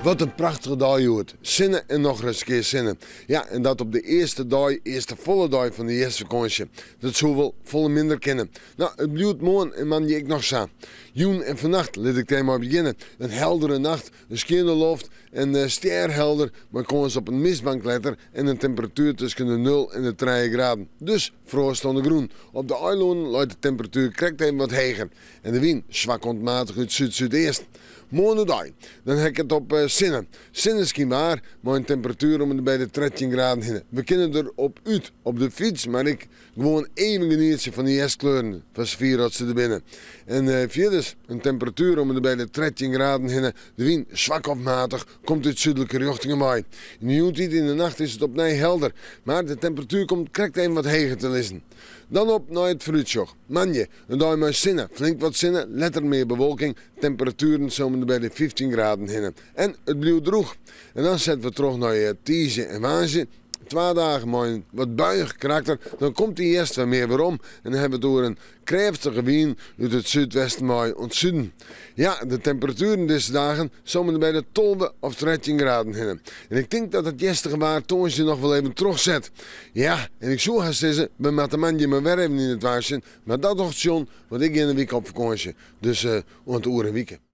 Wat een prachtige dag, Joert. Zinnen en nog eens een keer zinnen. Ja, en dat op de eerste volle dag van de eerste vakantie. Dat zou wel volle minder kennen. Nou, het blijft morgen en man die ik nog zag. Joen en vannacht, laat ik daar maar beginnen. Een heldere nacht, een schone lucht en sterhelder. Maar kon eens op een mistbank letten en een temperatuur tussen de 0 en de 3 graden. Dus frost onder groen. Op de eilanden luidt de temperatuur krekt even wat hoger. En de wind zwak ontmatig uit zuid-zuidoost. Morgen dag, dan heb ik het op zinnen. Zinnen is geen waar, maar een temperatuur om bij de 13 graden heen. We kunnen erop uit, op de fiets, maar ik gewoon even genieten van die kleuren van vier dat ze er binnen. En verder, een temperatuur om bij de 13 graden heen. De wind zwak of matig, komt uit zuidelijke richtingen mee. In de uurtijd in de nacht is het opnieuw helder, maar de temperatuur komt krekt even wat hoger te liggen. Dan op naar het fruitsjoch. Manje, een dag met zinnen, flink wat zinnen, letter meer bewolking, temperaturen zomen bij de 15 graden heen. En het blijft droog. En dan zetten we terug naar Tiesje en Waasje. 2 dagen met een wat buiig karakter, dan komt die eerst weer meer weer om. En dan hebben we door een krachtige wind uit het zuidwesten mee ontzuiden. Ja, de temperaturen deze dagen zomen bij de 12 of 13 graden heen. En ik denk dat het eerste gewaar Toonsje nog wel even terugzet. Ja, en ik zou gaan zeggen, we moeten manje maar weer even in het waasje. Maar dat nog John, want ik in een week op vakantie. Dus, om het oren wieken.